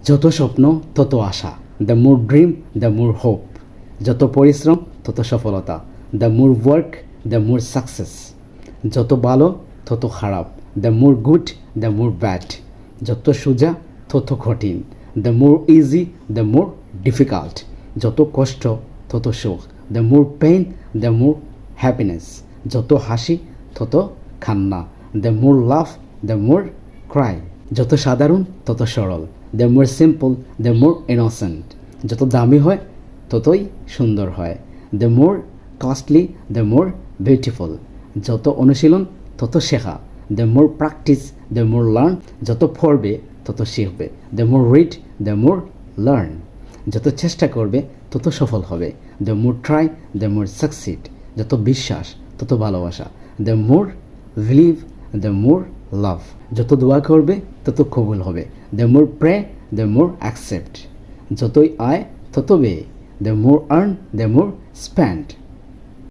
যত স্বপ্ন তত আশা, the more dream the more hope. যত পরিশ্রম তত সফলতা, the more work the more success. যত ভালো তত খারাপ, the more good the more bad. যত সোজা তত কঠিন, the more easy the more difficult. যত কষ্ট তত সুখ, the more pain the more happiness. যত হাসি তত কান্না, the more love the more cry. যত সাধারণ তত সরল, the more simple the more innocent. যত দামি হয় ততই সুন্দর হয়, the more costly the more beautiful. যত অনুশীলন তত শেখা, the more practice the more learn. যত পড়বে তত শিখবে, the more read the more learn. যত চেষ্টা করবে তত সফল হবে, the more try the more succeed. যত বিশ্বাস তত ভালোবাসা, the more believe the more love. যত দোয়া করবে তত কবুল হবে, the more pray the more accept. যতই আয় তত ব্যয়, the more earn the more spend.